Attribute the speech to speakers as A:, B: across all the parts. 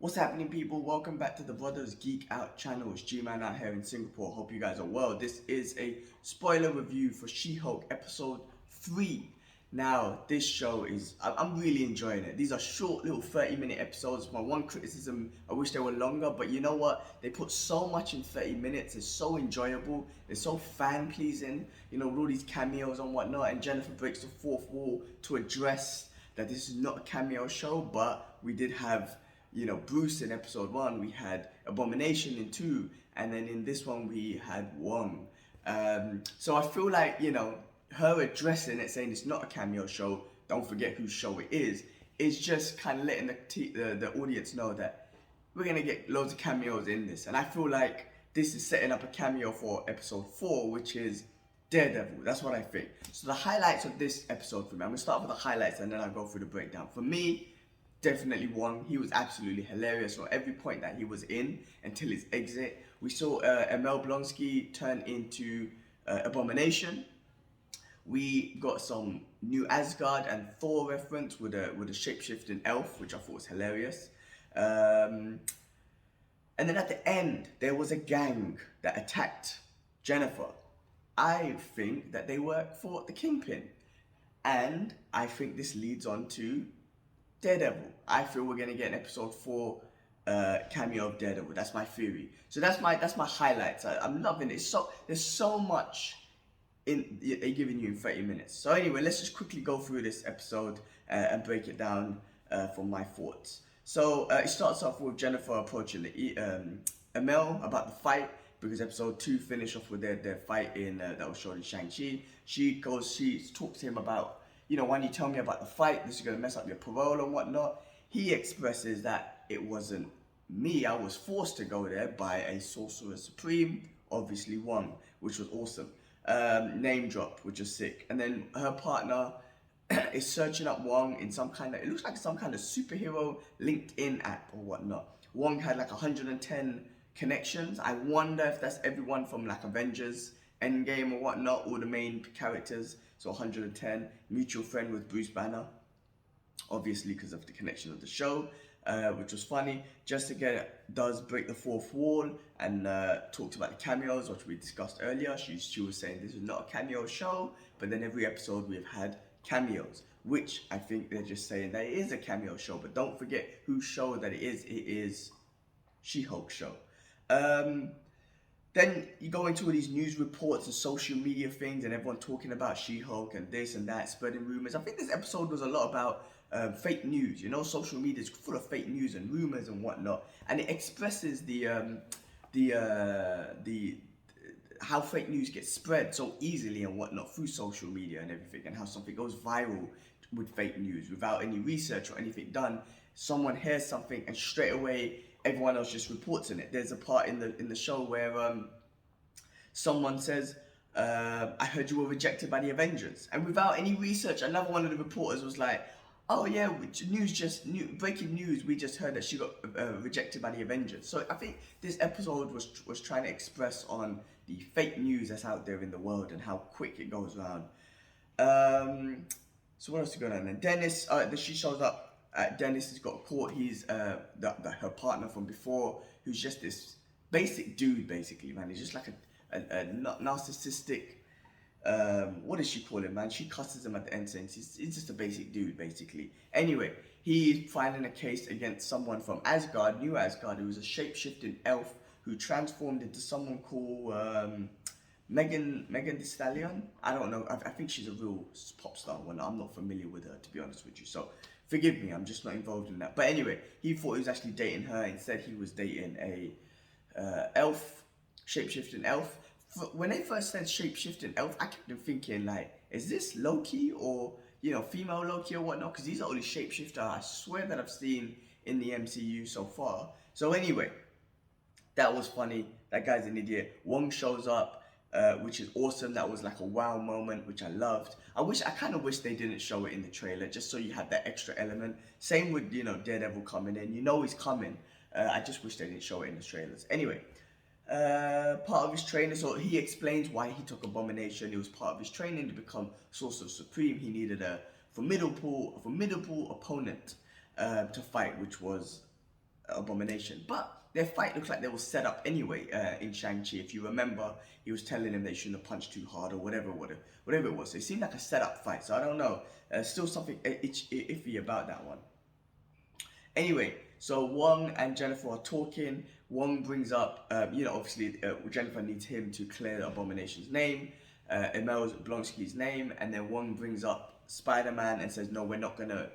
A: What's happening, people? Welcome back to the Brothers Geek Out channel. It's G-Man out here in Singapore. Hope you guys are well. This is a spoiler review for She-Hulk episode 3. Now, this show is, I'm really enjoying it. These are short little 30-minute episodes. My one criticism, I wish they were longer, but you know what? They put so much in 30 minutes. It's so enjoyable. It's so fan-pleasing, with all these cameos and whatnot. And Jennifer breaks the fourth wall to address that this is not a cameo show, but we did have Bruce in episode 1, we had Abomination in 2, and then in this one we had Wong. So I feel like, her addressing it, saying it's not a cameo show, don't forget whose show it is just kind of letting the audience know that we're going to get loads of cameos in this. And I feel like this is setting up a cameo for episode 4, which is Daredevil. That's what I think. So the highlights of this episode for me, I'm going to start with the highlights and then I'll go through the breakdown. For me, definitely Wong. He was absolutely hilarious from every point that he was in until his exit. We saw Blonsky turn into Abomination. We got some new Asgard and Thor reference with a shape-shifting elf, which I thought was hilarious. And then at the end, there was a gang that attacked Jennifer. I think that they work for the Kingpin. And I think this leads on to Daredevil. I feel we're gonna get an episode 4 cameo of Daredevil. That's my theory. So that's my highlights. I'm loving it. There's so much in giving you in 30 minutes. So anyway, let's just quickly go through this episode and break it down from my thoughts. So it starts off with Jennifer approaching Amel about the fight, because episode 2 finished off with their fight in that was shown in Shang-Chi. She talks to him about, why don't you tell me about the fight? This is going to mess up your parole and whatnot. He expresses that it wasn't me. I was forced to go there by a sorcerer supreme, obviously Wong, which was awesome. Name drop, which is sick. And then her partner is searching up Wong in it looks like some kind of superhero LinkedIn app or whatnot. Wong had like 110 connections. I wonder if that's everyone from like Avengers Endgame or whatnot, all the main characters. So 110, mutual friend with Bruce Banner, obviously because of the connection of the show, which was funny. Jessica does break the fourth wall and talks about the cameos, which we discussed earlier. She was saying this is not a cameo show, but then every episode we've had cameos, which I think they're just saying that it is a cameo show, but don't forget whose show that it is She-Hulk show. Then you go into all these news reports and social media things and everyone talking about She-Hulk and this and that, spreading rumors. I think this episode was a lot about fake news. Social media is full of fake news and rumors and whatnot. And it expresses how fake news gets spread so easily and whatnot through social media and everything, and how something goes viral with fake news without any research or anything done. Someone hears something and straight away everyone else just reports on it. There's a part in the show where someone says, I heard you were rejected by the Avengers. And without any research, another one of the reporters was like, oh yeah, breaking news, we just heard that she got rejected by the Avengers. So I think this episode was trying to express on the fake news that's out there in the world and how quick it goes around. So what else is going on? And Dennis, she shows up. Dennis has got caught. He's her partner from before, who's just this basic dude, basically, man. He's just like a narcissistic, what does she call him, man? She cusses him at the end, saying he's just a basic dude, basically. Anyway, he's filing a case against someone from Asgard, New Asgard, who was a shape-shifting elf who transformed into someone called Megan Thee Stallion. I don't know. I think she's a real pop star one. I'm not familiar with her, to be honest with you. So forgive me, I'm just not involved in that. But anyway, he thought he was actually dating her. Instead, he was dating a elf, shape-shifting elf. When they first said shape-shifting elf, I kept thinking, like, is this Loki or, female Loki or whatnot? Because these are only shapeshifter I swear that I've seen in the MCU so far. So anyway, that was funny. That guy's an idiot. Wong shows up, which is awesome. That was like a wow moment, which I loved. I kind of wish they didn't show it in the trailer, just so you had that extra element. Same with, Daredevil coming in. He's coming. I just wish they didn't show it in the trailers. Anyway, part of his training, so he explains why he took Abomination. It was part of his training to become Sorcerer Supreme. He needed a formidable opponent to fight, which was Abomination. But their fight looks like they were set up anyway in Shang-Chi. If you remember, he was telling him they shouldn't have punched too hard or whatever it was. So it seemed like a set-up fight. So I don't know. Still something iffy about that one. Anyway, so Wong and Jennifer are talking. Wong brings up, obviously Jennifer needs him to clear Abomination's name, Emil Blonsky's name, and then Wong brings up Spider-Man and says, no, we're not going to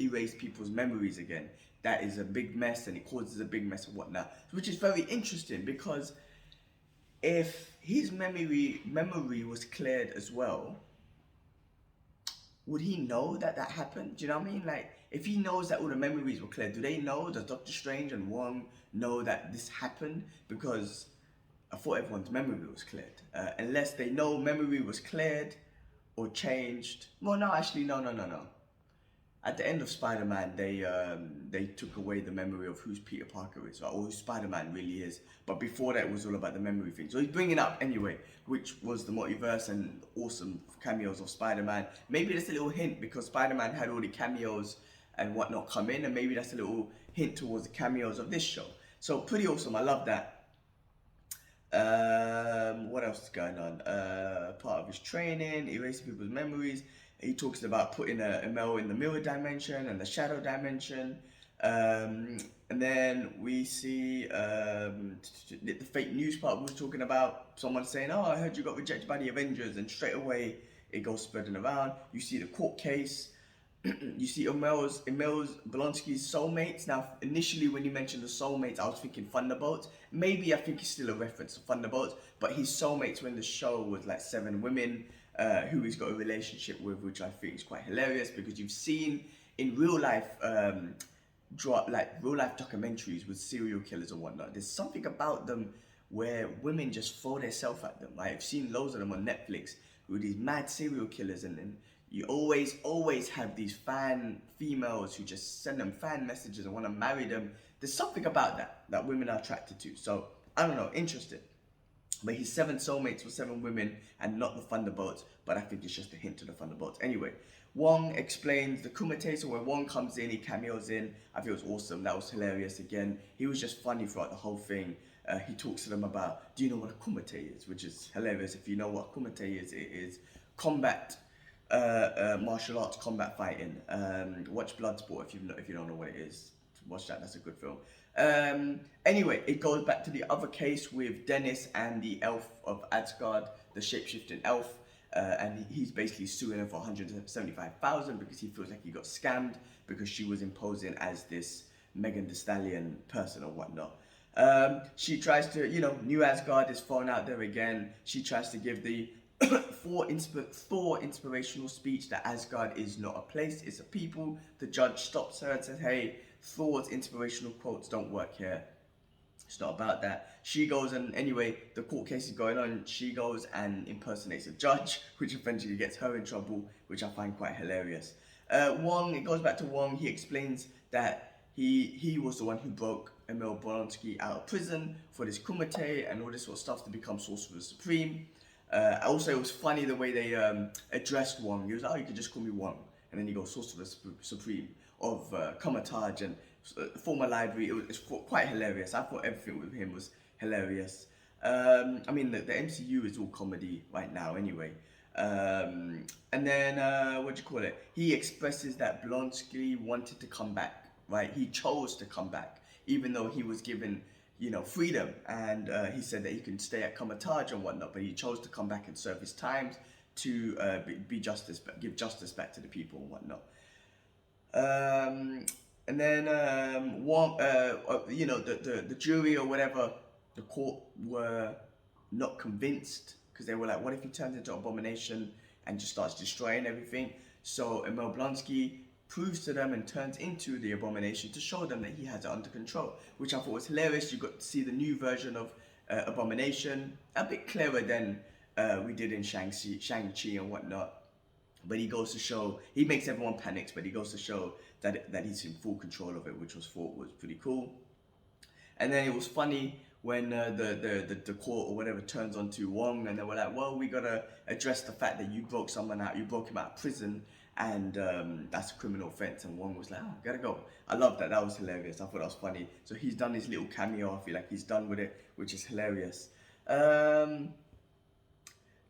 A: erase people's memories again. That is a big mess and it causes a big mess and whatnot. Which is very interesting because if his memory was cleared as well, would he know that happened? Do you know what I mean? Like, if he knows that all the memories were cleared, do they know? Does Doctor Strange and Wong know that this happened? Because I thought everyone's memory was cleared. Unless they know memory was cleared or changed. Well, no, actually, no. At the end of Spider-Man, they took away the memory of who's Peter Parker is, or who Spider-Man really is. But before that, it was all about the memory thing. So he's bringing up anyway, which was the multiverse and awesome cameos of Spider-Man. Maybe that's a little hint because Spider-Man had all the cameos and whatnot come in, and maybe that's a little hint towards the cameos of this show. So pretty awesome. I love that. What else is going on? Part of his training, erasing people's memories. He talks about putting a Mel in the mirror dimension and the shadow dimension. And then we see the fake news part we were talking about. Someone saying, oh, I heard you got rejected by the Avengers. And straight away, it goes spreading around. You see the court case. You see Emil's Blonsky's Soulmates. Now, initially when you mentioned the Soulmates, I was thinking Thunderbolts. Maybe I think it's still a reference to Thunderbolts. But his Soulmates when the show was like 7 women who he's got a relationship with, which I think is quite hilarious because you've seen in real life real life documentaries with serial killers and whatnot. There's something about them where women just throw themselves at them. I've seen loads of them on Netflix with these mad serial killers, and then you always have these fan females who just send them fan messages and want to marry them. There's something about that women are attracted to. So I don't know, interesting. But his 7 soulmates were 7 women and not the Thunderbolts, but I think it's just a hint to the Thunderbolts. Anyway, Wong explains the Kumite, so when Wong comes in, he cameos in. I think it was awesome, that was hilarious again. He was just funny throughout the whole thing. He talks to them about, do you know what a Kumite is? Which is hilarious. If you know what a Kumite is, it is combat, martial arts, combat fighting. Watch Bloodsport if you don't know what it is. Watch that, that's a good film. Anyway, it goes back to the other case with Dennis and the elf of Asgard, the shapeshifting elf, and he's basically suing her for 175,000 because he feels like he got scammed because she was imposing as this Megan Thee Stallion person or whatnot. She tries to, New Asgard is thrown out there again. She tries to give the Thor inspirational speech that Asgard is not a place, it's a people. The judge stops her and says, hey, Thor's inspirational quotes don't work here. It's not about that. She goes and, anyway, the court case is going on. She goes and impersonates a judge, which eventually gets her in trouble, which I find quite hilarious. Wong, it goes back to Wong. He explains that he was the one who broke Emil Blonsky out of prison for this kumite and all this sort of stuff to become Sorcerer Supreme. Also, it was funny the way they addressed Wong. He was like, oh, you can just call me Wong. And then he goes Sorcerer Supreme of Kamataj and former library. It was quite hilarious. I thought everything with him was hilarious. I mean, the MCU is all comedy right now anyway. And then, what do you call it? He expresses that Blonsky wanted to come back, right? He chose to come back, even though he was given, freedom. And he said that he can stay at Kamataj and whatnot, but he chose to come back and serve his times to give justice back to the people and whatnot. And then the jury or whatever, the court were not convinced because they were like, what if he turns into Abomination and just starts destroying everything? So Emil Blonsky proves to them and turns into the Abomination to show them that he has it under control, which I thought was hilarious. You got to see the new version of Abomination, a bit clearer than we did in Shang-Chi and whatnot. But he goes to show, he makes everyone panic, but he goes to show that he's in full control of it, which was pretty cool. And then it was funny when the court or whatever turns onto Wong, and they were like, well, we gotta address the fact that you broke someone out, you broke him out of prison, and that's a criminal offence. And one was like, oh, gotta go. I love that. That was hilarious. I thought that was funny. So he's done his little cameo. I feel like he's done with it, which is hilarious.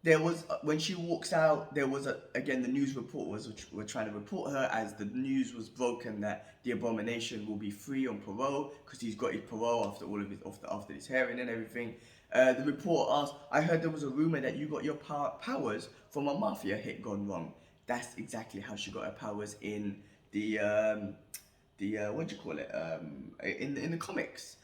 A: There was when she walks out, there was again the news reporters were trying to report her as the news was broken that the Abomination will be free on parole because he's got his parole after all of his after his hearing and everything. The report asked, "I heard there was a rumor that you got your powers from a mafia hit gone wrong." That's exactly how she got her powers in the what do you call it? In the comics.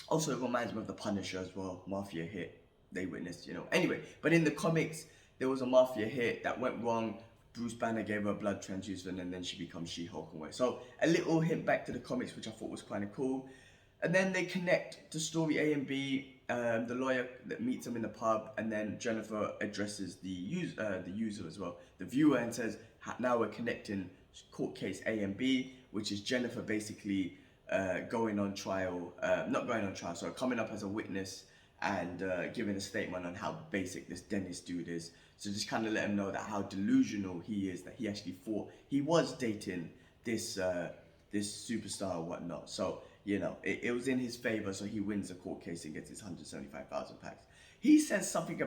A: Also, it reminds me of the Punisher as well. Mafia hit. They witnessed, you know. Anyway, but in the comics, there was a mafia hit that went wrong. Bruce Banner gave her a blood transfusion, and then she becomes She-Hulk away. So a little hint back to the comics, which I thought was kind of cool. And then they connect to story A and B. The lawyer that meets them in the pub, and then Jennifer addresses the user as well, the viewer, and says, "Now we're connecting court case A and B," which is Jennifer basically going on trial, not going on trial, sorry, coming up as a witness and giving a statement on how basic this Dennis dude is. So just kind of let him know that how delusional he is, that he actually thought he was dating this this superstar or whatnot. So, you know, it was in his favor, so he wins the court case and gets his 175,000 packs. He says something